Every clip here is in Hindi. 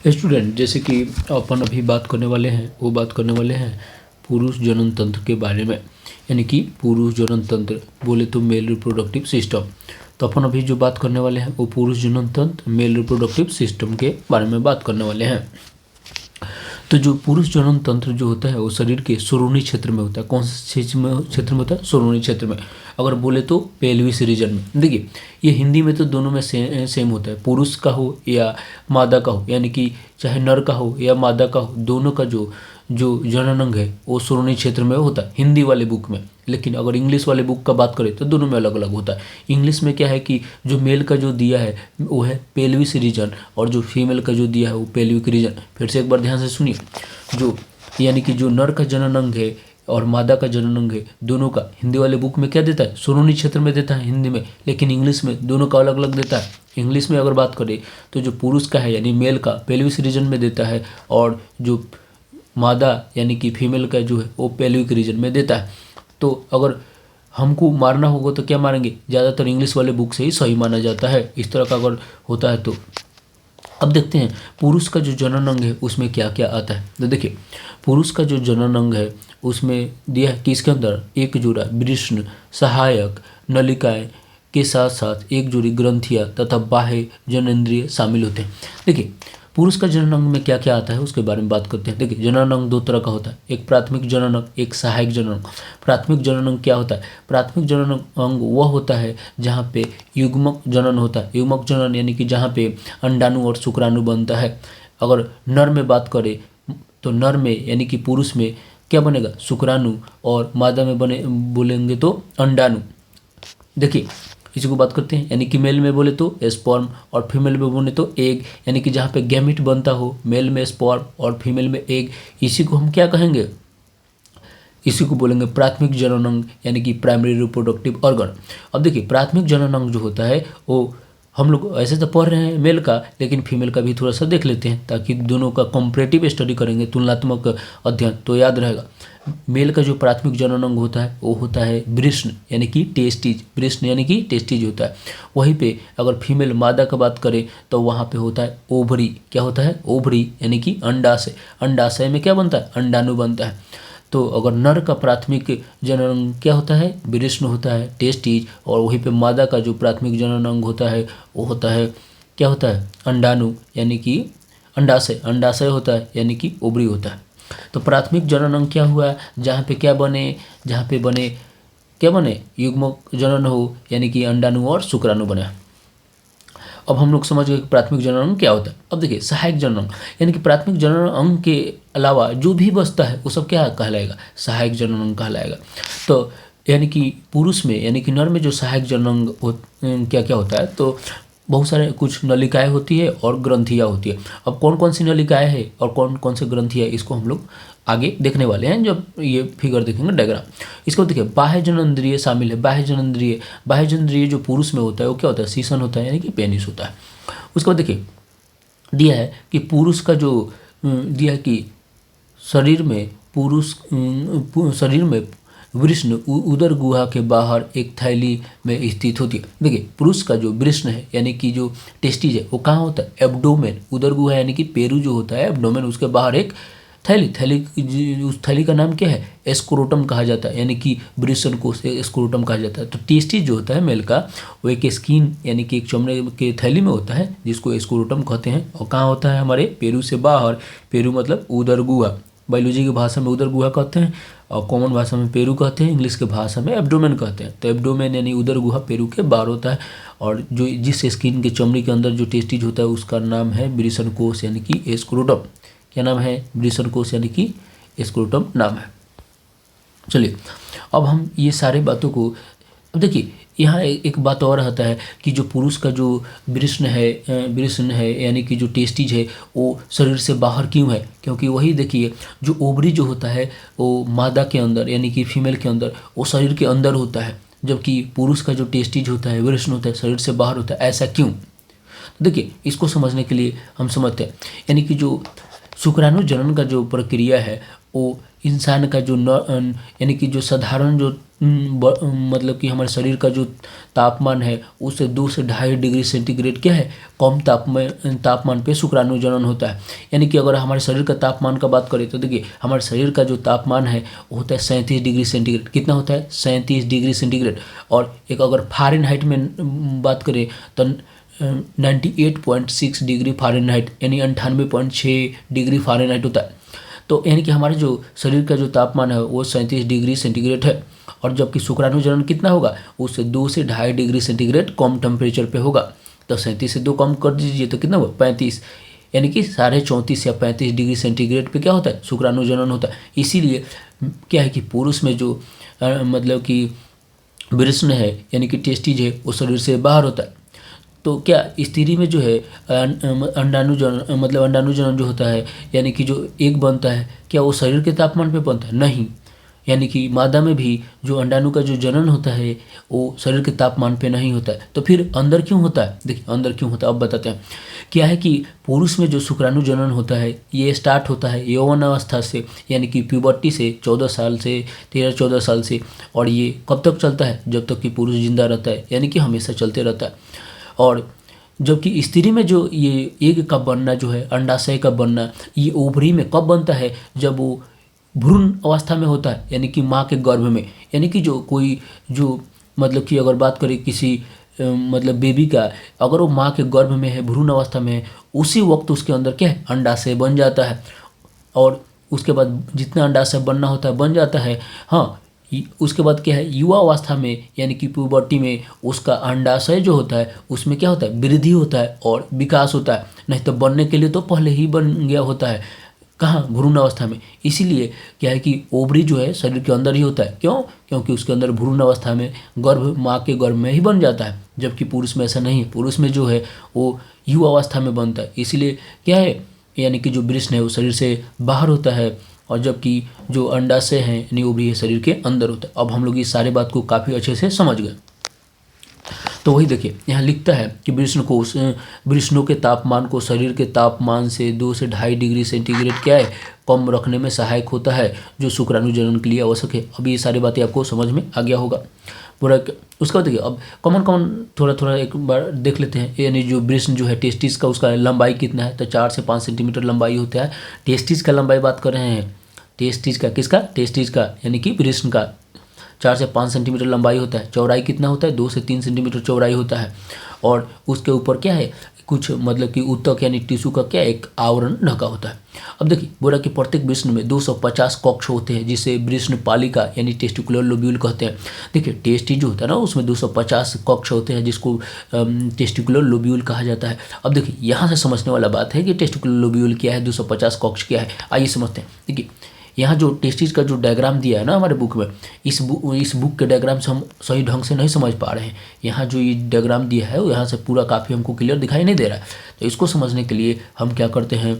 स्टूडेंट, जैसे कि अपन अभी बात करने वाले हैं वो बात करने वाले हैं पुरुष जनन तंत्र के बारे में। यानी कि पुरुष जनन तंत्र बोले तो मेल रिप्रोडक्टिव सिस्टम। तो अपन अभी जो बात करने वाले हैं वो पुरुष जनन तंत्र मेल रिप्रोडक्टिव सिस्टम के बारे में बात करने वाले हैं। तो जो पुरुष जनन तंत्र जो होता है वो शरीर के सुरूनी क्षेत्र में होता है। कौन से क्षेत्र में होता है? सुरूनी क्षेत्र में। अगर बोले तो पेल्विस रीजन में। देखिए, ये हिंदी में तो दोनों में सेम होता है, पुरुष का हो या मादा का हो, यानी कि चाहे नर का हो या मादा का हो, दोनों का जो जो जनन अंग है वो सुरूनी क्षेत्र में होता है हिंदी वाले बुक में। लेकिन अगर इंग्लिश वाले बुक का बात करें तो दोनों में अलग अलग होता है। इंग्लिश में क्या है कि जो मेल का जो दिया है वो है पेल्विस रीजन और जो फीमेल का जो दिया है वो पेल्विक रीजन। फिर से एक बार ध्यान से सुनिए, जो यानी कि जो नर का जनन अंग है और मादा का जनन अंग है, दोनों का हिंदी वाले बुक में क्या देता है? सुरूनी क्षेत्र में देता है हिंदी में, लेकिन इंग्लिश में दोनों का अलग अलग देता है। इंग्लिश में अगर बात करें तो जो पुरुष का है यानी मेल का पेल्विस रीजन में देता है, और जो मादा यानी कि फीमेल का जो है वो पेल्विक रीजन में देता है। तो अगर हमको मारना होगा तो क्या मारेंगे? ज़्यादातर इंग्लिश वाले बुक से ही सही माना जाता है। इस तरह का अगर होता है तो अब देखते हैं पुरुष का जो जनन अंग है उसमें क्या क्या आता है। तो देखिए, पुरुष का जो जनन अंग है उसमें दिया है कि इसके अंदर एक जोड़ा वृषण, सहायक, नलिकाएं के साथ साथ एक जोड़ी ग्रंथियां तथा बाह्य जननेंद्रिय शामिल होते हैं। देखिए, पुरुष का जनन अंग में क्या क्या आता है उसके बारे में बात करते हैं। देखिए, जनन अंग दो तरह का होता है, एक प्राथमिक जनन अंग, एक सहायक जनन अंग। प्राथमिक जनन अंग क्या होता है? प्राथमिक जनन अंग वह होता है जहाँ पे युग्मक जनन होता है। युग्मक जनन यानी कि जहाँ पे अंडाणु और शुक्राणु बनता है। अगर नर में बात करें तो नर में यानी कि पुरुष में क्या बनेगा? शुक्राणु, और मादा में बने बोलेंगे तो अंडाणु। देखिए, इसी को बात करते हैं, यानी कि मेल में बोले तो स्पर्म और फीमेल में बोले तो एग, यानी कि जहाँ पे गैमिट बनता हो, मेल में स्पर्म और फीमेल में एग, इसी को हम क्या कहेंगे? इसी को बोलेंगे प्राथमिक जनन अंग, यानी कि प्राइमरी रिप्रोडक्टिव ऑर्गन। अब देखिए, प्राथमिक जनन अंग जो होता है वो हम लोग ऐसे तो पढ़ रहे हैं मेल का, लेकिन फीमेल का भी थोड़ा सा देख लेते हैं ताकि दोनों का कंपैरेटिव स्टडी करेंगे, तुलनात्मक अध्ययन, तो याद रहेगा। मेल का जो प्राथमिक जनन अंग होता है वो होता है वृषण यानी कि टेस्टिज। वृषण यानी कि टेस्टिज होता है। वहीं पे अगर फीमेल मादा का बात करें तो वहाँ पे होता है ओवरी। क्या होता है? ओवरी यानी कि अंडाशय। अंडाशय में क्या बनता है? अंडाणु बनता है। तो अगर नर का प्राथमिक जनन अंग क्या होता है? वृषण होता है, टेस्टिज, और वहीं पे मादा का जो प्राथमिक जनन अंग होता है वो होता है, क्या होता है? अंडाणु यानी कि अंडाशय। अंडाशय होता है यानी कि ओवरी होता है। तो प्राथमिक जनन अंग क्या हुआ? जहाँ पे क्या बने? जहाँ पे बने क्या बने? युग्मक जनन हो, यानी कि अंडाणु और शुक्राणु बने। अब हम लोग समझ गए कि प्राथमिक जनन अंग क्या होता है। अब देखिए, सहायक जनन अंग, यानी कि प्राथमिक जनन अंग के अलावा जो भी बचता है वो सब क्या कहलाएगा? सहायक जनन अंग कहलाएगा। तो यानी कि पुरुष में यानी कि नर में जो सहायक जनन अंग क्या क्या होता है, तो बहुत सारे कुछ नलिकाएं होती है और ग्रंथियाँ होती है। अब कौन कौन सी नलिकाएं हैं और कौन कौन से ग्रंथियाँ, इसको हम लोग आगे देखने वाले हैं जब ये फिगर देखेंगे, डायग्राम। इसको देखिए, बाह्य जननेंद्रिय शामिल है। बाह्य जननेंद्रिय जो पुरुष में होता है वो क्या होता है? सीसन होता है, यानी कि पेनिस होता है। उसके बाद देखिए, दिया है कि पुरुष का जो दिया है कि शरीर में वृषण उदर गुहा के बाहर एक थैली में स्थित होती है। देखिए, पुरुष का जो वृषण है यानी कि जो टेस्टिज है वो कहाँ होता है? एब्डोमेन। उदर गुहा यानी कि पेरू जो होता है, एब्डोमेन, उसके बाहर एक उस थैली का नाम क्या है? स्क्रोटम कहा जाता है, यानी कि वृषण को स्क्रोटम कहा जाता है। तो टेस्टिज जो होता है मेल का वो एक स्किन यानी कि एक चमड़े के थैली में होता है जिसको स्क्रोटम कहते हैं, और कहाँ होता है? हमारे पेरू से बाहर। पेरू मतलब उदर गुहा, बायोलॉजी की भाषा में उदर गुहा कहते हैं और कॉमन भाषा में पेरू कहते हैं, इंग्लिश के भाषा में एब्डोमेन कहते हैं। तो एब्डोमेन यानी उदर गुहा पेरू के बाहर होता है, और जो जिस स्किन के चमड़ी के अंदर जो टेस्टिज होता है उसका नाम है वृषण कोश यानी कि स्क्रोटम। क्या नाम है? वृषण कोश यानी कि स्क्रोटम नाम है। चलिए, अब हम ये सारे बातों को, अब देखिए यहाँ एक बात और आता है कि जो पुरुष का जो वृषण है यानी कि जो टेस्टिज है वो शरीर से बाहर क्यों है? क्योंकि वही देखिए, जो ओवरी जो होता है वो मादा के अंदर यानी कि फीमेल के अंदर, वो शरीर के अंदर होता है, जबकि पुरुष का जो टेस्टिज होता है, वृषण होता है, शरीर से बाहर होता है। ऐसा क्यों? देखिए, इसको समझने के लिए हम समझते हैं, यानी कि जो शुक्राणु जनन का जो प्रक्रिया है वो इंसान का जो यानी कि जो साधारण जो मतलब कि हमारे शरीर का जो तापमान है उससे 2 से 2.5 डिग्री सेंटीग्रेड क्या है कम तापमान पे शुक्राणु जनन होता है। यानी कि अगर हमारे शरीर का तापमान का बात करें तो देखिए हमारे शरीर का जो तापमान है वो होता है 37 डिग्री सेंटीग्रेड। कितना होता है? 37 डिग्री सेंटीग्रेड। और एक अगर फ़ारेनहाइट में बात करें तो 98.6 डिग्री फ़ारेनहाइट यानी 98.6 डिग्री फ़ारेनहाइट होता है। तो यानी कि हमारे जो शरीर का जो तापमान है वो 37 डिग्री सेंटीग्रेड है। और जबकि शुक्राणु जनन कितना होगा? उससे 2 से 2.5 डिग्री सेंटीग्रेड कम टेम्परेचर पे होगा। तो 37 से 2 कम कर दीजिए तो कितना हुआ? 35। यानी कि 34.5 या 35 डिग्री सेंटीग्रेड पे क्या होता है? शुक्राणु जनन होता है। इसीलिए क्या है कि पुरुष में जो मतलब कि वृषण है यानी कि टेस्टिज है वो शरीर से बाहर होता है। तो क्या स्त्री में जो है अंडाणुजनन मतलब अंडाणुजनन जो होता है यानी कि जो एग बनता है क्या वो शरीर के तापमान पे बनता है? नहीं। यानी कि मादा में भी जो अंडाणु का जो जनन होता है वो शरीर के तापमान पे नहीं होता है। तो फिर अंदर क्यों होता है? देखिए अंदर क्यों होता है अब बताते हैं। क्या है कि पुरुष में जो शुक्राणु जनन होता है ये स्टार्ट होता है यौवन अवस्था से यानी कि प्यूबर्टी से 14 साल से 13-14 साल से। और ये कब तक चलता है? जब तक कि पुरुष जिंदा रहता है यानी कि हमेशा चलते रहता है। और जबकि स्त्री में जो ये एग का बनना जो है अंडाशय का बनना ये ओवरी में कब बनता है? जब वो भ्रूण अवस्था में होता है यानी कि माँ के गर्भ में। यानी कि जो कोई जो मतलब कि अगर बात करें किसी मतलब बेबी का अगर वो माँ के गर्भ में है भ्रूण अवस्था में है उसी वक्त उसके अंदर क्या है? अंडाशय बन जाता है। और उसके बाद जितना अंडाशय बनना होता है बन जाता है। हाँ उसके बाद क्या है? युवा अवस्था में यानी कि प्यूबर्टी में उसका अंडाशय जो होता है उसमें क्या होता है? वृद्धि होता है और विकास होता है। नहीं तो बनने के लिए तो पहले ही बन गया होता है। कहाँ? भ्रूण अवस्था में। इसीलिए क्या है कि ओवरी जो है शरीर के अंदर ही होता है। क्यों? क्योंकि उसके अंदर भ्रूण अवस्था में गर्भ माँ के गर्भ में ही बन जाता है। जबकि पुरुष में ऐसा नहीं है। पुरुष में जो है वो युवा अवस्था में बनता है। इसलिए क्या है यानी कि जो वृषण है वो शरीर से बाहर होता है और जबकि जो अंडाशय है यानी ओवरी है शरीर के अंदर होता है। अब हम लोग इस सारे बात को काफ़ी अच्छे से समझ गए। तो वही देखिए यहाँ लिखता है कि वृषणों के तापमान को शरीर के तापमान से 2 से 2.5 डिग्री सेंटीग्रेड क्या है कम रखने में सहायक होता है जो शुक्राणु जनन के लिए आवश्यक है। अभी ये सारी बातें आपको समझ में आ गया होगा पूरा। उसका देखिए अब कॉमन थोड़ा एक बार देख लेते हैं। यानी जो वृषण जो है टेस्टिस का उसका लंबाई कितना है? तो 4 से 5 सेंटीमीटर लंबाई होता है। टेस्टिस का लंबाई बात कर रहे हैं। टेस्टिस का किसका? टेस्टिस का यानी कि वृषण का 4 से 5 सेंटीमीटर लंबाई होता है। चौड़ाई कितना होता है? 2 से 3 सेंटीमीटर चौड़ाई होता है। और उसके ऊपर क्या है? कुछ मतलब कि ऊतक यानी टिश्यू का क्या एक आवरण ढका होता है। अब देखिए बोला कि प्रत्येक वृषण में 250 कक्ष होते हैं जिसे वृषण पालिका यानी टेस्टिकुलर लोब्यूल कहते हैं। देखिए टेस्टी जो होता है ना उसमें 250 कक्ष होते हैं जिसको टेस्टिकुलर लोब्यूल कहा जाता है। अब देखिए यहाँ से समझने वाला बात है कि टेस्टिकुलर लोब्यूल क्या है, 250 कक्ष क्या है। आइए समझते हैं। देखिए यहाँ जो टेस्टिस का जो डायग्राम दिया है ना हमारे बुक में, इस बुक के डायग्राम से हम सही ढंग से नहीं समझ पा रहे हैं। यहाँ जो ये डायग्राम दिया है यहाँ से पूरा काफ़ी हमको क्लियर दिखाई नहीं दे रहा है। तो इसको समझने के लिए हम क्या करते हैं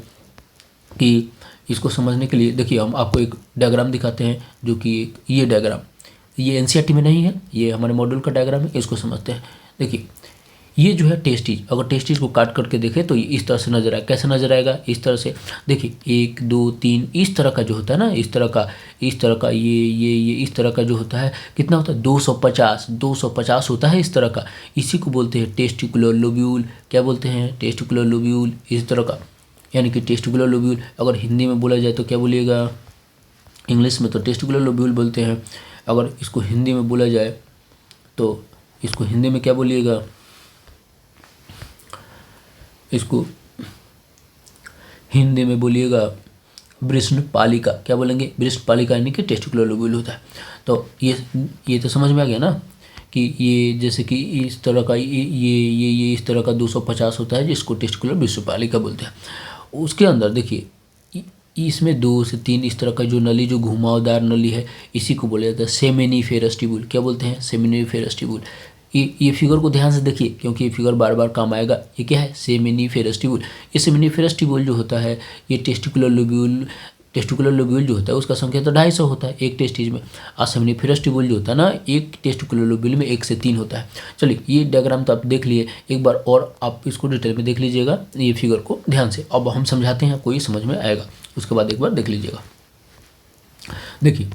कि इसको समझने के लिए देखिए हम आपको एक डायग्राम दिखाते हैं जो कि ये डायग्राम ये एनसीईआरटी में नहीं है, ये हमारे मॉड्यूल का डायग्राम है। इसको समझते हैं। देखिए ये जो है टेस्टिज, अगर टेस्टिज को काट करके देखें तो ये इस तरह से नजर आएगा। कैसे नजर आएगा? इस तरह से देखिए 1 2 3 इस तरह का जो होता है ना, इस तरह का ये इस तरह का जो होता है कितना होता है? 250 होता है इस तरह का। इसी को बोलते हैं टेस्टिकुलर लोब्यूल। क्या बोलते हैं? टेस्टिकुलर लोब्यूल इस तरह का। यानी कि टेस्टिकुलर लोब्यूल अगर हिंदी में बोला जाए तो क्या बोलिएगा? इंग्लिश में तो टेस्टिकुलर लोब्यूल बोलते हैं। अगर इसको हिंदी में बोला जाए तो इसको हिंदी में क्या बोलिएगा? इसको हिंदी में बोलिएगा वृषण पालिका। क्या बोलेंगे? वृषण पालिका यानी कि टेस्टिकुलर लोब्यूल होता है। तो ये तो समझ में आ गया ना कि ये जैसे कि इस तरह का ये इस तरह का 250 होता है जिसको टेस्टिकुलर वृषण पालिका बोलते हैं। उसके अंदर देखिए इसमें 2 से 3 इस तरह का जो नली जो घुमावदार नली है इसी को बोला जाता है सेमिनिफेरस ट्यूब्यूल। क्या बोलते हैं? Seminiferous tubule. ये फिगर को ध्यान से देखिए क्योंकि ये फिगर बार बार काम आएगा। ये क्या है? Seminiferous tubule. ये सेमिनिफेरस ट्यूब्यूल जो होता है ये टेस्टिकुलर लोब्यूल टेस्टिकुलर लोब्यूल जो होता है उसका संख्या तो 250 होता है एक टेस्टिज में, और सेमिनिफेरस ट्यूब्यूल जो होता है ना एक टेस्टिकुलर लोब्यूल में 1 से 3 होता है। चलिए ये डायग्राम तो आप देख लिए, एक बार और आप इसको डिटेल में देख लीजिएगा ये फिगर को ध्यान से। अब हम समझाते हैं, आपको ये समझ में आएगा, उसके बाद एक बार देख लीजिएगा। देखिए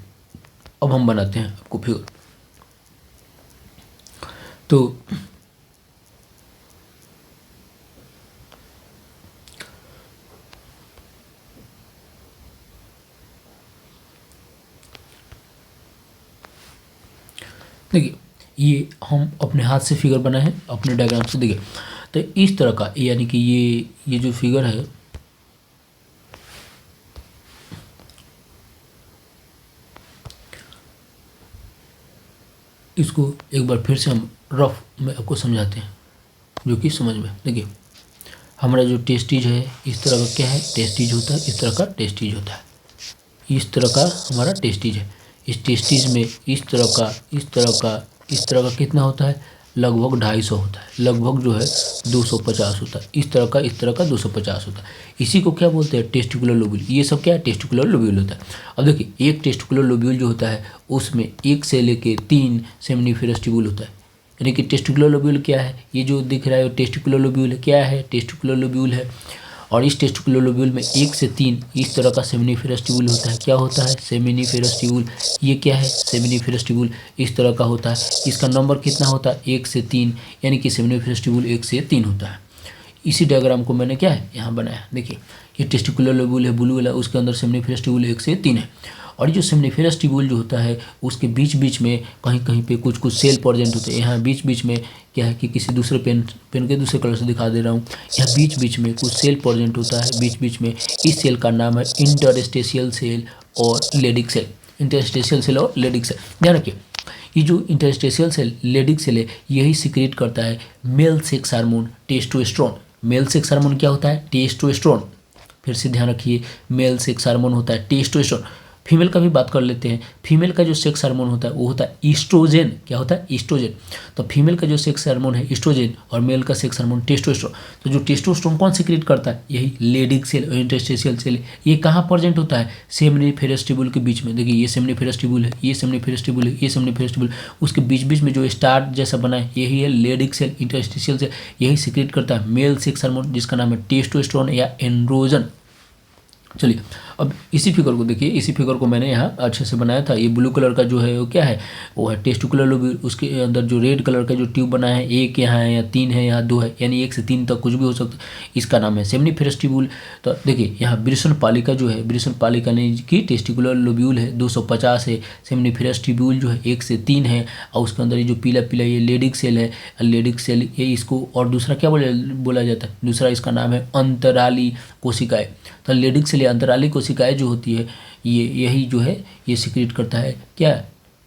अब हम बनाते हैं आपको फिगर। तो देखिए ये हम अपने हाथ से फिगर बनाए हैं अपने डायग्राम से। देखिए तो इस तरह का यानी कि ये जो फिगर है इसको एक बार फिर से हम रफ में आपको समझाते हैं जो कि समझ में। देखिए हमारा जो टेस्टिज है इस तरह का क्या है, टेस्टिज होता है, इस तरह का टेस्टिज होता है, इस तरह का हमारा टेस्टिज है। इस टेस्टिज में इस तरह का कितना होता है, लगभग 250 होता है, लगभग जो है 250 होता है, इस तरह का 250 होता है। इसी को क्या बोलते हैं, टेस्टिकुलर लोब्यूल। ये सब क्या है, टेस्टिकुलर लोब्यूल होता है। अब देखिए एक टेस्टिकुलर लोब्यूल जो होता है उसमें 1 से लेके 3 सेमिनिफेरस ट्यूब्यूल होता है। यानी कि टेस्टिकुलर लोब्यूल क्या है, ये जो दिख रहा है टेस्टिकुलर लोब्यूल है, क्या है, टेस्टिकुलर लोब्यूल है। और इस टेस्टिकुलर लोब्यूल में 1 से 3 इस तरह का सेमिनिफेरस ट्यूब्यूल होता है। क्या होता है, सेमिनिफेरस ट्यूब्यूल। ये क्या है, सेमिनिफेरस ट्यूब्यूल इस तरह का होता है। इसका नंबर कितना होता है, 1 से 3, यानी कि सेमिनिफेरस ट्यूब्यूल 1 से 3 होता है। इसी डायग्राम को मैंने क्या है यहाँ बनाया। देखिए ये टेस्टिकुलर लोब्यूल है ब्लू वाला, उसके अंदर सेमिनिफेरस ट्यूब्यूल 1 से 3 है। और जो सेमिनिफेरस ट्यूब्यूल जो होता है उसके बीच बीच में कहीं कहीं पे कुछ सेल प्रेजेंट होते हैं। यहाँ बीच बीच में क्या है कि किसी दूसरे पेन के दूसरे कलर से दिखा दे रहा हूँ। यहाँ बीच बीच में कुछ सेल प्रेजेंट होता है बीच बीच में। इस सेल का नाम है इंटरस्टेशियल सेल और लेडिक सेल। इंटरस्टेशियल सेल और लेडिक सेल, ध्यान रखिए। ये जो इंटरस्टेशियल सेल लेडिक सेल है यही सिक्रेट करता है male sex hormone testosterone. Male sex hormone क्या होता है, टेस्टोस्टेरोन। फिर से ध्यान रखिए, मेल सेक्स हार्मोन होता है टेस्टोस्टेरोन। फीमेल का भी बात कर लेते हैं। फीमेल का जो सेक्स हार्मोन होता है वो होता है ईस्ट्रोजन। क्या होता है, ईस्ट्रोजन। तो फीमेल का जो सेक्स हार्मोन है ईस्ट्रोजन और मेल का सेक्स हार्मोन टेस्टोस्टेरोन। तो जो टेस्टोस्टेरोन कौन सिक्रेट करता है, यही लेडिक सेल और इंटरस्टेशियल सेल। ये कहाँ प्रेजेंट होता है, सेमिनिफेरस ट्यूब्यूल के बीच में। देखिए ये सेमिनिफेरस ट्यूब्यूल है, ये सेमिनिफेरस ट्यूब्यूल है, ये सेमिनिफेरस ट्यूब्यूल, उसके बीच बीच में जो स्टार जैसा बना है यही है लेडिक सेल। इंटरस्टेशियल सेल यही सिक्रेट करता है मेल सेक्स हार्मोन जिसका नाम है टेस्टोस्टेरोन या एंड्रोजन। चलिए अब इसी फिगर को देखिए। इसी फिगर को मैंने यहाँ अच्छे से बनाया था। ये ब्लू कलर का जो है वो क्या है, वो है टेस्टिकुलर लोब्यूल। उसके अंदर जो रेड कलर का जो ट्यूब बना है, एक यहाँ है या 3 है, यहाँ 2 है, यानी 1 से 3 तक कुछ भी हो सकता है। इसका नाम है सेमिनिफेरस ट्यूब्यूल। तो देखिए यहाँ वृषण पालिका जो है, वृषण पालिका ने की टेस्टिकुलर लोब्यूल है 250 है। सेमिनिफेरस ट्यूब्यूल जो है 1 से 3 है। और उसके अंदर ये जो पीला पीला ये लेडिक सेल है, लेडिक सेल ये इसको। और दूसरा क्या बोला जाता है, दूसरा इसका नाम है अंतराली कोशिकाएं। तो लेडिक सेल या अंतराली कोशिकाएं जो होती है यही जो है ये सिक्रेट करता है क्या,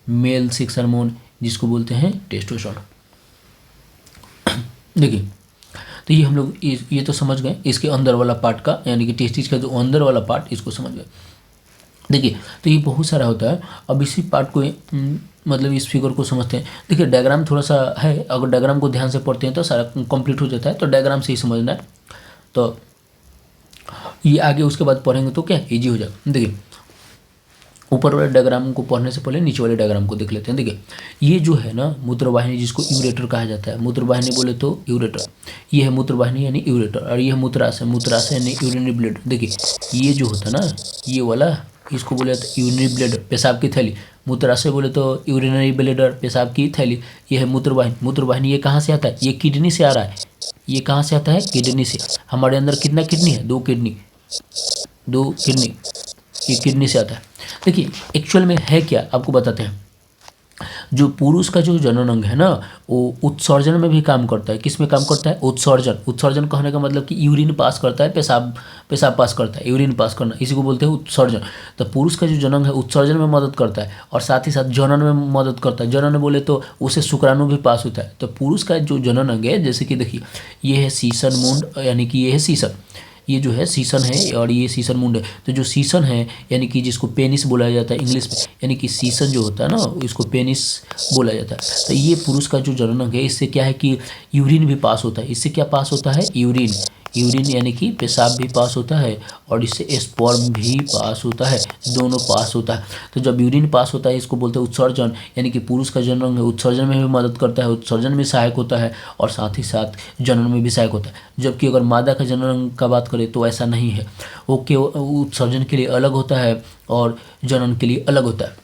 मेल सेक्स हार्मोन जिसको बोलते हैं टेस्टोस्टेरोन। देखिए तो ये हम लोग ये तो समझ गए इसके अंदर वाला पार्ट का, यानी कि टेस्टिस का जो अंदर वाला पार्ट इसको समझ गए। देखिए तो ये बहुत सारा होता है। अब इसी पार्ट को मतलब इस फिगर को समझते हैं। देखिए डायग्राम थोड़ा सा है, अगर डायग्राम को ध्यान से पढ़ते हैं तो सारा कंप्लीट हो जाता है। तो डायग्राम से ही समझना है, तो ये आगे उसके बाद पढ़ेंगे तो क्या इजी हो जाएगा। देखिए ऊपर वाले डायग्राम को पढ़ने से पहले नीचे वाले डायग्राम को देख लेते हैं। देखिए ये जो है ना मूत्रवाहिनी जिसको यूरेटर कहा जाता है, मूत्रवाहिनी बोले तो यूरेटर। ये है मूत्रवाहिनी यानी यूरेटर, और ये है मूत्राशय, मूत्राशय यानी यूरिनरी ब्लैडर। देखिए ये जो होता है ना ये वाला, इसको बोले जाता है यूरिनरी ब्लैडर, पेशाब की थैली। मूत्राशय बोले तो यूरिनरी ब्लैडर, पेशाब की थैली। ये है मूत्रवाहिनी। मूत्रवाहिनी ये कहाँ से आता है, ये किडनी से आ रहा है। ये कहाँ से आता है, किडनी से। हमारे अंदर कितना किडनी है, 2 किडनी, 2 किडनी, ये किडनी से आता है। देखिए एक्चुअल में है क्या आपको बताते हैं। जो पुरुष का जो जनन अंग है ना वो उत्सर्जन में भी काम करता है। किस में काम करता है, उत्सर्जन। उत्सर्जन कहने का मतलब कि यूरिन पास करता है, पेशाब पास करता है, यूरिन पास करना, इसी को बोलते हैं उत्सर्जन। तो पुरुष का जो जनन है उत्सर्जन में मदद करता है और साथ ही साथ जनन में मदद करता है। जनन बोले तो उसे शुक्राणु भी पास होता है। तो पुरुष का जो जनन अंग है, जैसे कि देखिए ये है सीसन मुंड, यानी कि ये है सीसन, ये जो है सीसन है और ये सीसन मुंड है। तो जो सीसन है यानी कि जिसको पेनिस बोला जाता है इंग्लिश में, यानी कि सीसन जो होता है ना इसको पेनिस बोला जाता है। तो ये पुरुष का जो जनन अंग है, इससे क्या है कि यूरिन भी पास होता है। इससे क्या पास होता है, यूरिन। यूरिन यानी कि पेशाब भी पास होता है और इससे स्पर्म भी पास होता है, दोनों पास होता है। तो जब यूरिन पास होता है इसको बोलते हैं उत्सर्जन, यानी कि पुरुष का जनन है उत्सर्जन में भी मदद करता है, उत्सर्जन में सहायक होता है और साथ ही साथ जनन में भी सहायक होता है। जबकि अगर मादा का जनन का बात करें तो ऐसा नहीं है, वो केवल उत्सर्जन के लिए अलग होता है और जनन के लिए अलग होता है।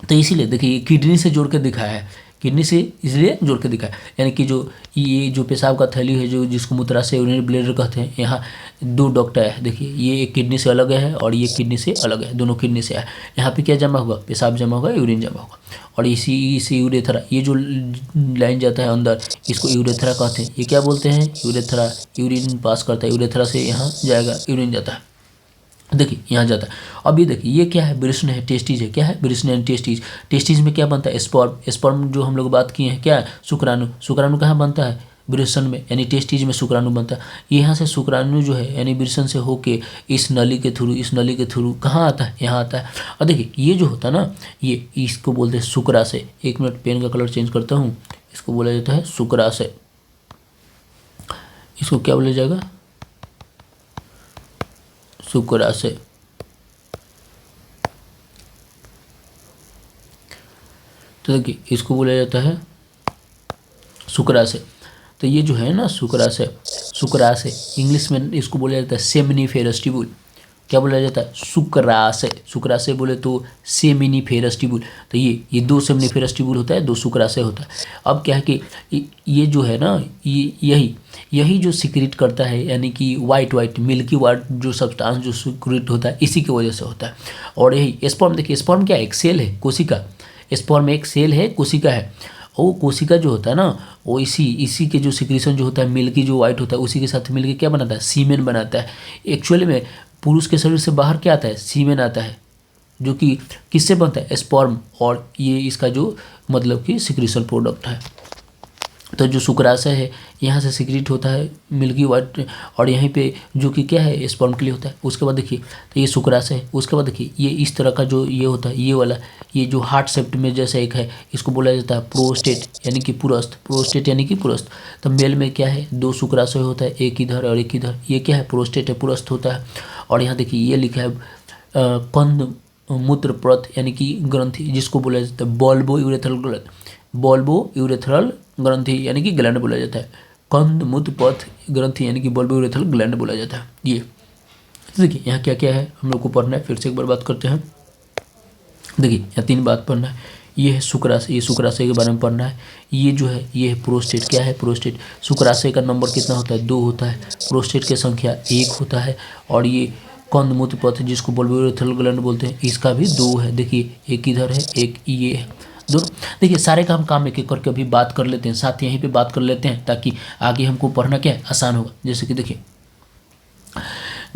तो इसीलिए देखिए किडनी से जोड़ के दिखाया है, किडनी से इसलिए जोड़ के दिखाया, यानी कि जो ये जो पेशाब का थैली है जो जिसको मूत्राशय यूरिनरी ब्लैडर कहते हैं, यहाँ दो डॉक्टर है। देखिए ये एक किडनी से अलग है और ये किडनी से अलग है, दोनों किडनी से है। यहाँ पे क्या जमा होगा, पेशाब जमा होगा, यूरिन जमा होगा और इसी यूरेथ्रा, ये जो लाइन जाता है अंदर इसको यूरेथ्रा कहते हैं। ये क्या बोलते हैं, यूरेथ्रा, यूरिन पास करता है, यूरेथ्रा से यहाँ जाएगा, यूरिन जाता है। देखिए यहाँ जाता है। अब ये देखिए ये क्या है, ब्रिस्न है, टेस्टिज है, क्या है ब्रिस्न एंड टेस्टिज। टेस्टिज में क्या बनता है, स्पर्म, स्पर्म जो हम लोग बात किए हैं क्या है, शुक्राणु, शुक्राणु कहाँ बनता है, ब्रिस्न में, यानी टेस्टिज में शुक्राणु बनता है। यहाँ से शुक्राणु जो है यानी ब्रिस्न से होके इस नली के थ्रू कहाँ आता है, यहाँ आता है। और देखिए ये जो होता है ना, ये इसको बोलते हैं शुक्राशय। एक मिनट पेन का कलर चेंज करता हूँ, इसको बोला जाता है शुक्राशय। इसको क्या बोला जाएगा, शुक्राशय। तो देखिए इसको बोला जाता है शुक्राशय। तो ये जो है ना शुक्राशय, शुक्राशय इंग्लिश में इसको बोला जाता है सेमिनिफेरस ट्यूबुल। क्या बोला जाता है, शुक्राशय, शुक्राशय बोले तो सेमिनिफेरस ट्यूबुल। तो ये दो सेमिनिफेरस ट्यूबुल होता है, दो शुक्राशय होता है। अब क्या है कि ये जो है ना, ये यही जो सिक्रेट करता है, यानी कि वाइट मिल्की वाइट जो सब्सटेंस जो सिक्रेट होता है इसी की वजह से होता है। और यही स्पर्म, देखिए स्पर्म क्या है, एक सेल है, कोशिका। स्पर्म एक सेल है, कोशिका है। और वो कोशिका जो होता है ना, वो इसी के जो सिक्रीशन जो होता है मिल्की जो वाइट होता है उसी के साथ मिलकर क्या बनाता है, सीमेन बनाता है। एक्चुअली में पुरुष के शरीर से बाहर क्या आता है, सीमेन आता है, जो कि किससे बनता है, स्पर्म, और ये इसका जो मतलब कि सिक्रीशन प्रोडक्ट है। तो जो शुक्राशय है यहाँ से सिक्रीट होता है मिल्की वाइट, और यहीं पे जो कि क्या है स्पर्म के लिए होता है। उसके बाद देखिए तो ये शुक्राशय है। उसके बाद देखिए ये इस तरह का जो ये होता है, ये वाला, ये जो हार्ट शेप्ड में जैसा एक है, इसको बोला जाता है प्रोस्टेट, यानी कि पुरस्थ, प्रोस्टेट यानी कि पुरस्थ। तो मेल में क्या है, दो शुक्राशय होता है, एक इधर और एक इधर। ये क्या है, प्रोस्टेट है, पुरस्थ होता है। और यहाँ देखिए ये लिखा है कंद मूत्र प्रथ यानी कि ग्रंथि, जिसको बोला जाता है bulbo urethral gland, bulbo urethral ग्रंथि यानी कि ग्लैंड बोला जाता है। कंद मूत्र पथ ग्रंथि यानी कि बल्बो यूरेथ्रल ग्लैंड बोला जाता है। ये देखिए यहाँ क्या क्या है हम लोग को पढ़ना है, फिर से एक बार बात करते हैं। देखिए यहाँ तीन बात पढ़ना है। ये है शुक्राशय, ये शुक्राशय के बारे में पढ़ना है। ये जो है ये है प्रोस्टेट, क्या है प्रोस्टेट। शुक्राशय का नंबर कितना होता है, 2 होता है। प्रोस्टेट की संख्या 1 होता है। और ये कंद मूत्र पथ जिसको बल्बो यूरेथ्रल ग्लैंड बोलते हैं, इसका भी 2 है। देखिए एक इधर है, एक ये है, दोनों। देखिए सारे काम एक एक करके अभी बात कर लेते हैं, साथ यहीं पे बात कर लेते हैं ताकि आगे हमको पढ़ना क्या है आसान होगा। जैसे कि देखिए,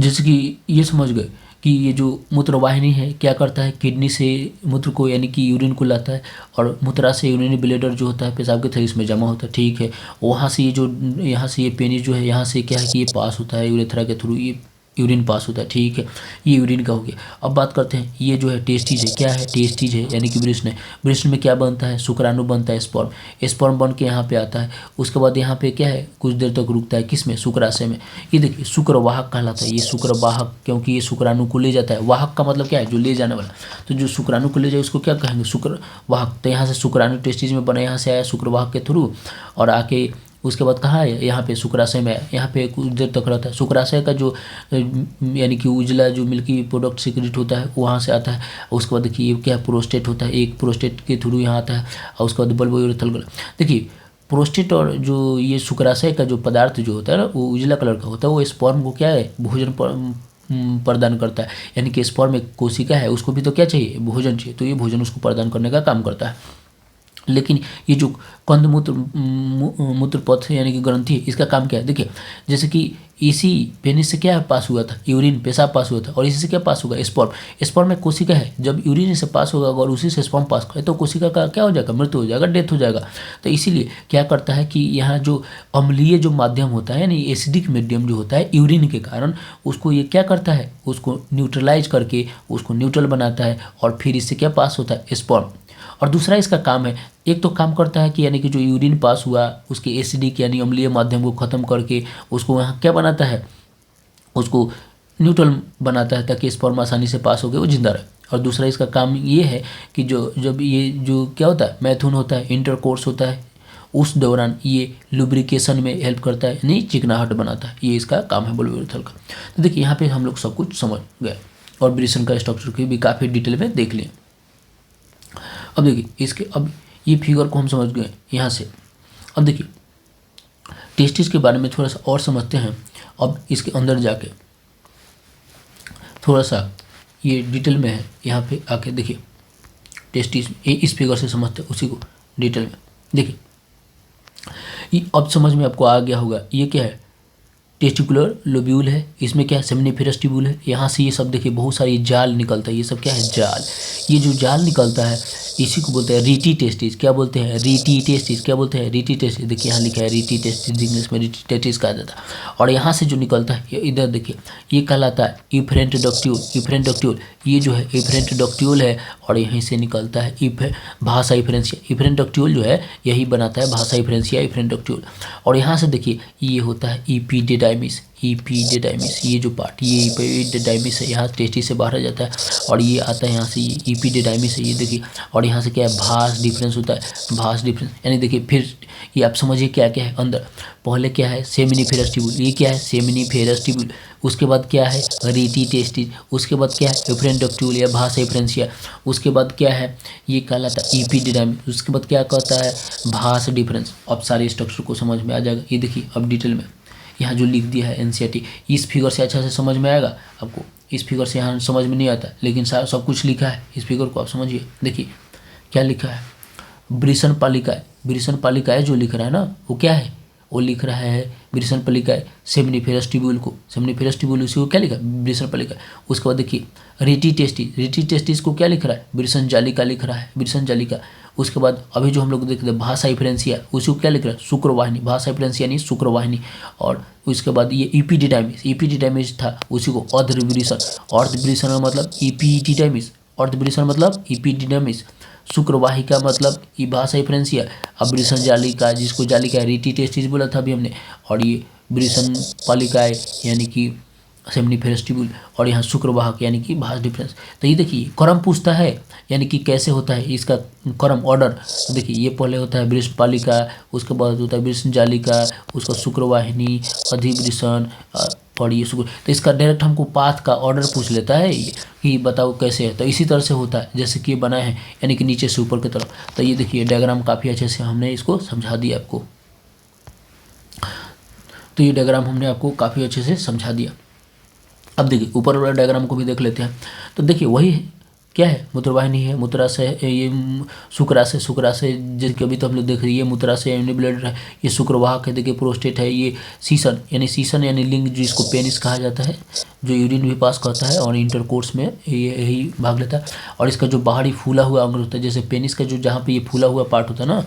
जैसे कि ये समझ गए कि ये जो मूत्रवाहिनी है क्या करता है, किडनी से मूत्र को यानी कि यूरिन को लाता है, और मूत्राशय यूरिनरी ब्लैडर जो होता है पेशाब के थैली में जमा होता है, ठीक है। वहाँ से ये जो यहाँ से ये पेनिस जो है यहाँ से क्या है कि ये पास होता है यूरेथ्रा के थ्रू, ये यूरिन पास होता है, ठीक है। ये यूरिन का हो गया। अब बात करते हैं ये जो है टेस्टिज है, क्या है टेस्टिज है यानी कि ब्रिस्ट है। ब्रिस्ट में क्या बनता है, शुक्राणु बनता है, स्पर्म, स्पर्म बन के यहाँ पे आता है। उसके बाद यहाँ पे क्या है कुछ देर तक रुकता है, किस में, शुक्राशय में। ये देखिए शुक्रवाहक कहलाता है, ये शुक्रवाहक, क्योंकि ये शुक्राणु को ले जाता है। वाहक का मतलब क्या है, जो ले जाने वाला। तो जो शुक्राणु को ले जाए उसको क्या कहेंगे, शुक्रवाहक। तो यहाँ से शुक्राणु टेस्टिज में बना, यहाँ से आया शुक्रवाहक के थ्रू और आके उसके बाद कहाँ है, यहाँ पे शुक्राशय में है, यहाँ पे कुछ देर तक रहता है। शुक्राशय का जो यानी कि उजला जो मिल्की प्रोडक्ट सिक्रेट होता है वहाँ से आता है। उसके बाद देखिए ये क्या प्रोस्टेट होता है, एक प्रोस्टेट के थ्रू यहाँ आता है। और उसके बाद बल्बो यूरेथ्रल ग्लैंड। देखिए प्रोस्टेट और जो ये शुक्राशय का जो पदार्थ जो होता है ना वो उजला कलर का होता है, वो स्पर्म को क्या है भोजन प्रदान करता है। यानी कि स्पर्म एक कोशिका है, उसको भी तो क्या चाहिए, भोजन चाहिए। तो ये भोजन उसको प्रदान करने का काम करता है। लेकिन ये जो कंद मूत्र पथ यानी कि ग्रंथि है, इसका काम क्या है, देखिए जैसे कि इसी पेनिस से क्या पास हुआ था, यूरिन, पेशाब पास हुआ था, और इसी से क्या पास होगा, स्पर्म। स्पर्म में कोशिका है, जब यूरिन से पास होगा और उसी से स्पर्म पास करे तो कोशिका का क्या हो जाएगा, मृत्यु हो जाएगा, डेथ हो जाएगा। तो इसीलिए क्या करता है कि यहाँ जो अम्लीय जो माध्यम होता है यानी एसिडिक मीडियम जो होता है यूरिन के कारण, उसको ये क्या करता है, उसको न्यूट्रलाइज करके उसको न्यूट्रल बनाता है, और फिर इससे क्या पास होता है, स्पर्म। और दूसरा इसका काम है, एक तो काम करता है कि यानी कि जो यूरिन पास हुआ उसके एसिडिक यानी अम्लीय माध्यम को ख़त्म करके उसको वहाँ क्या बनाता है, उसको न्यूट्रल बनाता है ताकि स्पर्म आसानी से पास हो गए वो जिंदा रहे। और दूसरा इसका काम ये है कि जब ये जो क्या होता है मैथुन होता है, इंटरकोर्स होता है, उस दौरान ये लुब्रिकेशन में हेल्प करता है यानी चिकनाहट बनाता है, ये इसका काम है बल्बोरल थल का। तो देखिए यहाँ पे हम लोग सब कुछ समझ गए और ब्रिसन का स्ट्रक्चर की भी काफ़ी डिटेल में देख लिए। अब देखिए इसके अब ये फिगर को हम समझ गए यहाँ से। अब देखिए टेस्टिस के बारे में थोड़ा सा और समझते हैं। अब इसके अंदर जाके थोड़ा सा ये डिटेल में है, यहाँ पे आके देखिए टेस्टिस इस फिगर से समझते हैं उसी को डिटेल में। देखिए ये अब समझ में आपको आ गया होगा, ये क्या है, टेस्टिकुलर लोब्यूल है, इसमें क्या है सेमिनिफेरस ट्यूब्यूल है। यहाँ से ये सब देखिए बहुत सारी जाल निकलता है, ये सब क्या है जाल। ये जो जाल निकलता है इसी को बोलते हैं रीटी टेस्टिस। क्या बोलते हैं रीटी टेस्टिस, क्या बोलते हैं रीटी टेस्टिस। देखिए यहाँ लिखा है रीटी टेस्टिस, इंग्लिश में रीटी टेस्टिस कहा जाता है। और यहाँ से जो निकलता है ये इधर देखिए ये कहलाता है इफरेंट डक्ट्यूल। इफरेंट डक्ट्यूल ये जो है इफरेंट डक्ट्यूल है और यहीं से निकलता है भाषा इफरेंसिया। इफरेंट डक्ट्यूल जो है यही बनाता है भाषा इफरेंसिया, इफरेंट डक्ट्यूल। और यहाँ से देखिए ये होता है इपीडिडाइमिस। इपीडिडाइमिस ये जो पार्ट ये इपीडिडाइमिस है, यहाँ टेस्टिस से बाहर आ जाता है और ये आता है यहाँ से, ये इपीडिडाइमिस है ये देखिए। और यहाँ से क्या है भास डिफरेंस होता है, भास डिफरेंस यानी देखिए फिर ये आप समझिए क्या क्या है अंदर। पहले क्या है सेमिनिफेरस ट्यूब्यूल, ये क्या है सेमिनिफेरस ट्यूब्यूल। उसके बाद क्या है रीटी टेस्टिस, उसके बाद क्या है इफरेंट डक्ट्यूल या भाषा इफरेंसिया। उसके बाद क्या है ये कहलाता है इपीडिडाइमिस। उसके बाद क्या कहता है भास डिफरेंस। अब सारे स्ट्रक्चर को समझ में आ जाएगा। ये देखिए अब डिटेल में यहाँ जो लिख दिया है एनसीईआरटी, इस फिगर से अच्छा से समझ में आएगा आपको। इस फिगर से यहाँ समझ में नहीं आता लेकिन सब कुछ लिखा है, इस फिगर को आप समझिए। देखिए क्या लिखा है ब्रिसन पालिकाए। ब्रिसन पालिकाए जो लिख रहा है ना वो क्या है, वो लिख रहा है ब्रिसन पालिकाए सेमिनिफेरस ट्यूब्यूल को। सेमिनिफेरस ट्यूब्यूल उसी को क्या लिखा है ब्रिसन पालिकाए। उसके बाद देखिए रीटी टेस्टिस, रीटी टेस्टिस को क्या लिख रहा है ब्रिसन जालिका लिख रहा है, ब्रिसन जालिका। उसके बाद अभी जो हम लोग देखते हैं भाषा इफरेंसिया उसी को क्या लिख रहा है शुक्रवाहिनी, भाषा इफरेंसिया नहीं शुक्रवाहिनी। और उसके बाद ये इपीडिडाइमिस, इपीडिडाइमिस था उसी को अर्धब्रिसन। अर्धब्रिसन का मतलब इपीडिडाइमिस, अर्धब्रिसन मतलब इपीडिडाइमिस। शुक्रवाहिका मतलब ये भाषा इफरेंसिया। अब ब्रिसन जालिका जिसको जालिका रीटी टेस्टिस बोला था अभी हमने। और ये ब्रिसन पालिकाए यानी कि सेमिनिफेरस ट्यूब्यूल। और यहाँ शुक्रवाहक यानी कि भास डिफरेंस। तो ये देखिए क्रम पूछता है यानी कि कैसे होता है इसका क्रम ऑर्डर। तो देखिए ये पहले होता है ब्रिसन पालिका, उसके बाद होता है ब्रिसन जालिका, उसका शुक्रवाहिनी, अधिब्रिसन और ये शुक्र। तो इसका डायरेक्ट हमको पाथ का ऑर्डर पूछ लेता है कि बताओ कैसे है। तो इसी तरह से होता है जैसे कि ये बना है यानी कि नीचे से ऊपर की तरफ। तो ये देखिए डायग्राम काफ़ी अच्छे से हमने इसको समझा दिया आपको। तो ये डायग्राम हमने आपको काफ़ी अच्छे से समझा दिया। अब देखिए ऊपर वाला डायग्राम को भी देख लेते हैं। तो देखिए वही क्या है मूत्रवाहिनी है, मूत्राशय ये शुक्राशय, शुक्राशय जैसे कि अभी तो हम लोग देख रहे हैं ये मूत्राशय यानी ब्लैडर है, ये शुक्रवाहक है देखिए प्रोस्टेट है, ये सीसन यानी लिंग जिसको पेनिस कहा जाता है जो यूरिन भी पास करता है और इंटरकोर्स में ये यही भाग लेता है। और इसका जो बाहरी फूला हुआ अंग होता है जैसे पेनिस का जो जहाँ पे ये फूला हुआ पार्ट होता है ना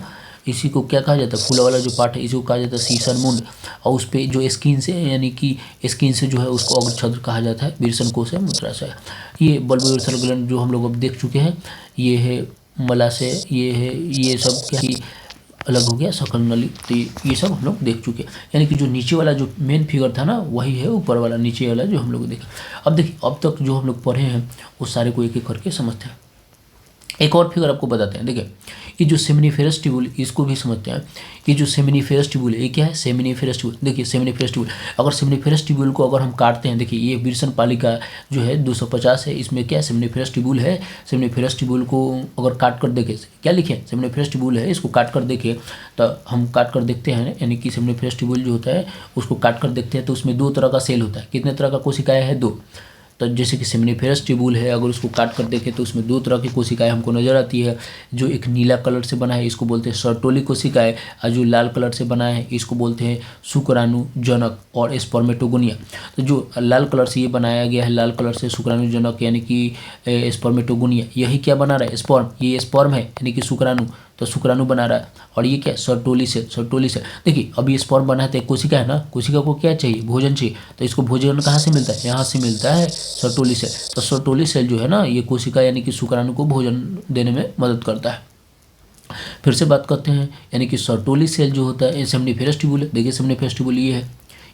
इसी को क्या कहा जाता है फूला वाला जो पार्ट है इसी को कहा जाता है सीसन मुंड। और उस पर जो स्किन से यानी कि स्किन से जो है उसको अग्रछद्र कहा जाता है, विरसन कोश है मूत्राशय। ये बल्बोरल ग्लैंड जो हम लोग अब देख चुके हैं, ये है मलाशय, ये है ये सब क्या ही अलग हो गया सकल नली। तो ये सब हम लोग देख चुके हैं यानी कि जो नीचे वाला जो मेन फिगर था ना वही है ऊपर वाला नीचे वाला जो हम लोग देखे। अब देखिए अब तक जो हम लोग पढ़े हैं उस सारे को एक एक करके समझते हैं। एक और फिगर आपको बताते हैं। देखिए ये जो सेमिनिफेरस ट्यूब्यूल इसको भी समझते हैं। ये जो सेमिनिफेरस ट्यूब्यूल है ये क्या है सेमिनिफेरस ट्यूब्यूल। देखिए सेमिनिफेरस ट्यूब्यूल अगर सेमिनिफेरस ट्यूब्यूल को अगर हम काटते हैं, देखिए ये ब्रिसन पालिका जो है 250 है, इसमें क्या सेमिनिफेरस ट्यूब्यूल है। सेमिनिफेरस ट्यूब्यूल को अगर काट कर देखें क्या लिखे सेमिनिफेरस ट्यूब्यूल है, इसको काट कर देखें तो हम काट कर देखते हैं यानी कि सेमिनिफेरस ट्यूब्यूल जो होता है उसको काट कर देखते हैं तो उसमें 2 तरह का सेल होता है। कितने तरह का कोशिकाएं है 2। तो जैसे कि सेमिनिफेरस ट्यूब्यूल है अगर उसको काट कर देखें तो उसमें 2 तरह की कोशिकाएं हमको नजर आती है। जो एक नीला कलर से बना है इसको बोलते हैं सर्टोली कोशिकाएं और जो लाल कलर से बना है इसको बोलते हैं शुक्राणुजनक और स्पर्मेटोगोनिया। तो जो लाल कलर से ये बनाया गया है लाल कलर से शुक्राणुजनक यानी कि स्पर्मेटोगोनिया, यही क्या बना रहा है स्पर्म, ये स्पर्म है यानी कि शुक्राणु, तो शुक्राणु बना रहा है। और ये क्या सर्टोली सेल, सर्टोली सेल। देखिए अब ये स्पर्म बना है तो एक कोशिका है ना, कोशिका को क्या चाहिए भोजन चाहिए। तो इसको भोजन कहाँ से मिलता है यहाँ से मिलता है सर्टोली सेल। तो सर्टोली सेल जो है ना ये कोशिका यानी कि शुक्राणु को भोजन देने में मदद करता है। फिर से बात करते हैं, यानी कि सर्टोली सेल जो होता है सेमिनिफेरस ट्यूब्यूल है। देखिए सेमिनिफेरस ट्यूब्यूल ये है,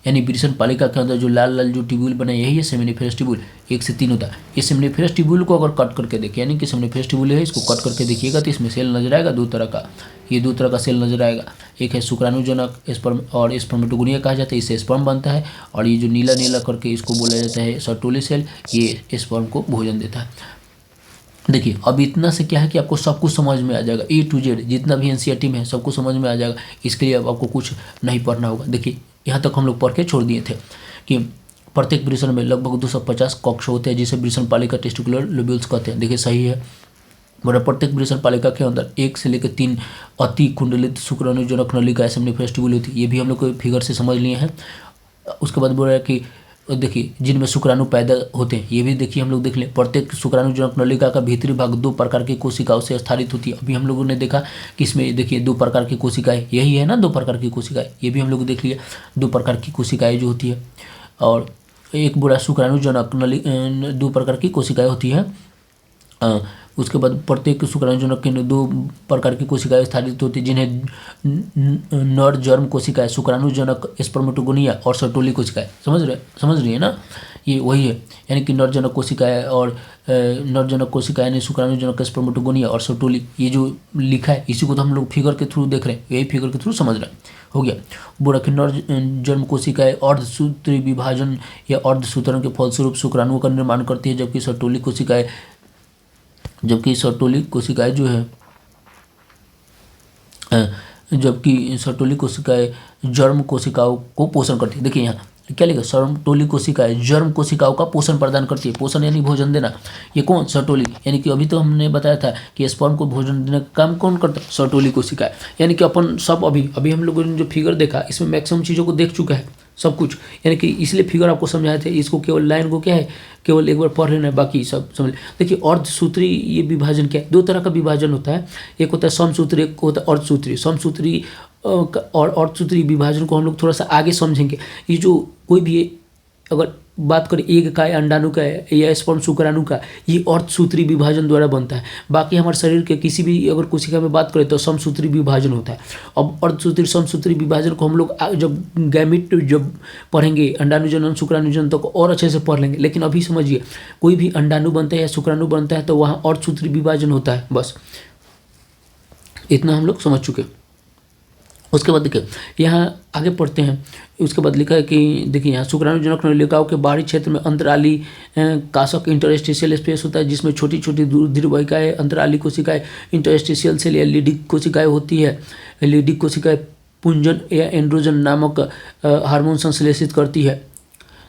यानी वृषण पालिका के अंदर जो लाल लाल जो ट्यूब्यूल बना है यही है सेमिनिफेरस ट्यूब्यूल। 1 से 3 होता है। ये सेमिनिफेरस ट्यूब्यूल को अगर कट करके देखिए, यानी कि सेमिनिफेरस ट्यूब्यूल है, इसको कट करके देखिएगा तो इसमें सेल नजर आएगा 2 तरह का। ये 2 तरह का सेल नजर आएगा। एक है शुक्राणुजनक स्पर्म और स्पर्मेटोगोनिया कहा जाता है, इससे स्पर्म बनता है। और ये जो नीला नीला करके इसको बोला जाता है सर्टोली सेल, ये स्पर्म को भोजन देता है। देखिए अब इतना से क्या है कि आपको सब कुछ समझ में आ जाएगा, A to Z जितना भी एनसीईआरटी में है सब कुछ समझ में आ जाएगा। इसके लिए अब आपको कुछ नहीं पढ़ना होगा। देखिए यहाँ तक हम लोग पढ़ के छोड़ दिए थे कि प्रत्येक वृषण में लगभग 250 कक्ष होते हैं जिसे वृषण पालिका टेस्टिकुलर लोब्यूल्स कहते हैं। देखिए सही है, बोला प्रत्येक वृषण पालिका के अंदर 1 से लेकर 3 अति कुंडलित शुक्राणुजनक नलिका सेमिनिफेरस ट्यूब्यूल होती है। ये भी हम लोग को फिगर से समझ लिए हैं। उसके बाद बोल रहा है कि देखिए जिनमें शुक्राणु पैदा होते हैं, ये भी देखिए हम लोग देख लें। प्रत्येक शुक्राणुजनक नलिका का भीतरी भाग 2 प्रकार की कोशिकाओं से आधारित होती है। अभी हम लोगों ने देखा कि इसमें देखिए 2 प्रकार की कोशिकाएं, यही है ना 2 प्रकार की कोशिकाएं, ये भी हम लोग देख लिया 2 प्रकार की कोशिकाएं जो होती है। और एक बुरा शुक्राणुजनक 2 प्रकार की कोशिकाएं होती है। उसके बाद प्रत्येक शुक्राणुजनक के 2 प्रकार की कोशिकाएं स्थापित होती है जिन्हें नर जर्म कोशिकाएं, शुक्राणुजनक स्पर्मेटोगोनिया और सर्टोली कोशिकाएं, समझ रही है ना, ये वही है। यानी कि नरजनक कोशिकाएं और नरजनक कोशिकाएं यानी शुक्राणुजनक स्पर्मेटोगोनिया और सर्टोली, ये जो लिखा है इसी को तो हम लोग फिगर के थ्रू देख रहे हैं, यही फिगर के थ्रू समझ रहे हैं। हो गया। बोला कि नर जन्म कोशिकाएं अर्धसूत्री विभाजन या अर्धसूत्रण के फलस्वरूप शुक्राणुओं का निर्माण करती है, जबकि सर्टोली कोशिकाएं जो है जबकि सर्टोली कोशिकाएं जर्म कोशिकाओं को पोषण करती है। देखिए यहाँ क्या लिखा, सर्टोली कोशिकाएं जर्म कोशिकाओं का पोषण प्रदान करती है। पोषण यानी भोजन देना। ये कौन, सर्टोली, यानी कि अभी तो हमने बताया था कि स्पर्म को भोजन देने का काम कौन करता है, सर्टोली कोशिकाएं। यानी कि अपन सब अभी हम लोगों ने जो फिगर देखा इसमें मैक्सिमम चीज़ों को देख चुका है सब कुछ, यानी कि इसलिए फिगर आपको समझाए थे। इसको केवल लाइन को क्या है केवल एक बार पढ़ लेना है, बाकी सब समझ। देखिए अर्धसूत्री ये विभाजन क्या है, 2 तरह का विभाजन होता है, एक होता है समसूत्री, एक होता है अर्धसूत्री। समसूत्री और अर्धसूत्री विभाजन को हम लोग थोड़ा सा आगे समझेंगे। ये जो कोई भी अगर बात करें एग का या अंडाणु का या स्पर्म शुक्राणु का, ये अर्धसूत्री विभाजन द्वारा बनता है। बाकी हमारे शरीर के किसी भी अगर कोशिका में बात करें तो समसूत्री विभाजन होता है। अब अर्धसूत्री समसूत्री विभाजन को हम लोग जब गैमिट जब पढ़ेंगे अंडाणु जनन शुक्राणु जनन तो और अच्छे से पढ़ लेंगे। लेकिन अभी समझिए कोई भी अंडाणु बनता है या शुक्राणु बनता है तो वहाँ अर्धसूत्री विभाजन होता है, बस इतना हम लोग समझ चुके। उसके बाद देखिए यहाँ आगे पढ़ते हैं। उसके बाद लिखा है कि देखिए यहाँ शुक्राणुजनक नलिकाओं के बाहरी क्षेत्र में अंतराली काशक इंटरस्टिशियल स्पेस होता है, जिसमें छोटी छोटी दीर्घवाहिकाएं अंतराली कोशिकाएं इंटरस्टिशियल सेल या लीडिक कोशिकाएं होती है। लीडिक कोशिकाएं पुंजन या एंड्रोजन नामक हार्मोन संश्लेषित करती है।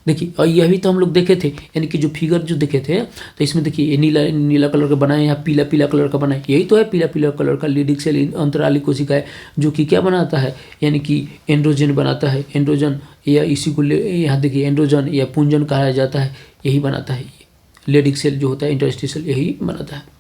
देखिए और यह भी तो हम लोग देखे थे, यानी कि जो फिगर जो देखे थे तो इसमें देखिए ये नीला कलर का बनाए, यहाँ पीला कलर का बनाए, यही तो है पीला कलर का लीडिक सेल अंतराली कोशिका है जो कि क्या बनाता है, यानी कि एंड्रोजन बनाता है। एंड्रोजन या इसी को यहाँ देखिए एंड्रोजन या पुंजन कहा जाता है, यही बनाता है। लीडिक सेल जो होता है इंटरस्टिशियल यही बनाता है।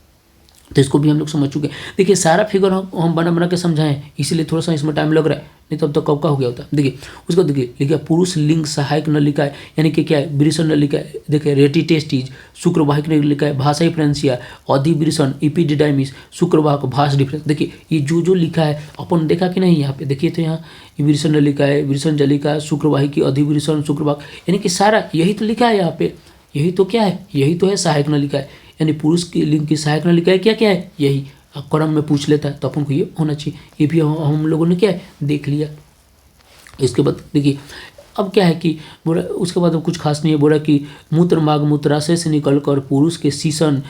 तो इसको भी हम लोग समझ चुके हैं। देखिए सारा फिगर हम बना के समझाएं, इसीलिए थोड़ा सा इसमें टाइम लग रहा है, नहीं तो अब तक कब का हो गया होता। देखिए उसको देखिए लिखा पुरुष लिंग सहायक नलिकाएं, यानी कि क्या है वृषण नलिका, देखिए रेटिटेस्टिज, शुक्रवाहक नलिकाएं, भाषाई फ्रेंसिया, अधिवृषण, इपिडिडाइमिस, शुक्रवाहक, भाष डिफरेंस। देखिए ये जो लिखा है अपन देखा कि नहीं, यहाँ पे देखिए तो यहाँ वृषण नलिका है, वृषण जलिका, शुक्रवाहिकी, अधिवृषण, शुक्रवाहक, यानी कि सारा यही तो लिखा है यहाँ पे। यही तो क्या है, यही तो है सहायक नलिका है, यानी पुरुष की लिंग की सहायक नलिका है क्या है, यही क्रम में पूछ लेता है तो अपन को ये होना चाहिए। ये भी हम लोगों ने क्या है देख लिया। इसके बाद देखिए अब क्या है कि बोला उसके बाद अब कुछ खास नहीं है। बोला कि मूत्र मार्ग मूत्राशय से निकलकर पुरुष के सीसन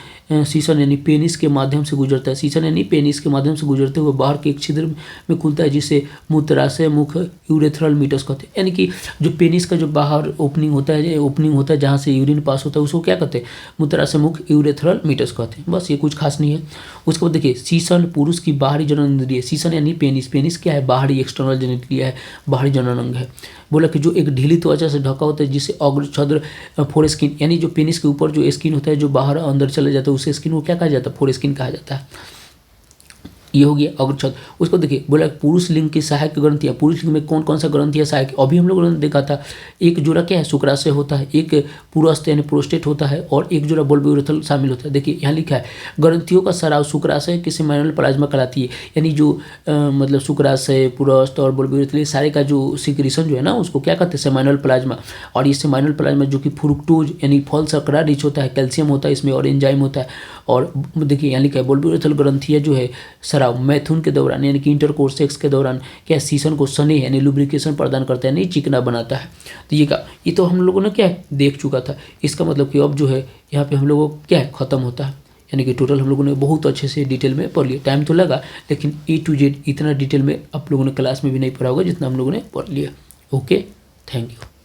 यानी पेनिस के माध्यम से गुजरता है। सीसन यानी पेनिस के माध्यम से गुजरते हुए बाहर के एक छिद्र में खुलता है, जिसे मूत्राशय मुख यूरेथ्रल मीटस कहते हैं। यानी कि जो पेनिस का जो बाहर ओपनिंग होता है जहाँ से यूरिन पास होता है उसको क्या कहते हैं, मूत्राशय मुख यूरेथ्रल मीटस कहते हैं। बस ये कुछ खास नहीं है। उसके बाद देखिए सीसन पुरुष की बाहरी जननेंद्रिय, सीसन यानी पेनिस क्या है, बाहरी एक्सटर्नल जननेंद्रिय है, बाहरी जननांग है। बोला कि जो एक ढीली त्वचा से ढका होता है, जिसे अग्रछद्र फोरेस्किन, यानी जो पेनिस के ऊपर जो स्किन होता है जो बाहर अंदर चले जाता है उसे स्किन को क्या कहा जाता है, फोरेस्किन कहा जाता है। ये हो गया अग्रछद। उसको देखिए बोला पुरुष लिंग की सहायक ग्रंथियाँ, पुरुष लिंग में कौन कौन सा ग्रंथि है सहायक, अभी हम लोगों ने देखा था एक जोड़ा क्या है शुक्राशय होता है, एक पुरस्थ यानी प्रोस्टेट होता है और एक जोड़ा बल्बोरेथल शामिल होता है। देखिए यहाँ लिखा है ग्रंथियों का सराव शुक्राशय की सेमाइनल प्लाज्मा कहलाती है, यानी जो मतलब शुक्राशय पुरस्थ और बल्बोरेथल सारे का जो सिक्रीशन जो है ना उसको क्या कहते हैं सेमाइनल प्लाज्मा। और ये सेमाइनल प्लाज्मा जो कि फ्रुक्टोज यानी फल शर्करा रिच होता है, कैल्शियम होता है इसमें और एंजाइम होता है। और देखिए यहाँ लिखा है बल्बोरेथल ग्रंथियाँ जो है सराव मैथुन के दौरान यानी कि इंटरकोर्स सेक्स के दौरान क्या सीसन को स्नेह यानी लुब्रिकेशन प्रदान करता है, यानी चिकना बनाता है। तो ये तो हम लोगों ने क्या है देख चुका था। इसका मतलब कि अब जो है यहाँ पे हम लोगों को क्या है खत्म होता है, यानी कि टोटल हम लोगों ने बहुत अच्छे से डिटेल में पढ़ लिया। टाइम तो लगा लेकिन A to Z इतना डिटेल में आप लोगों ने क्लास में भी नहीं पढ़ा होगा जितना हम लोगों ने पढ़ लिया। Okay, thank you.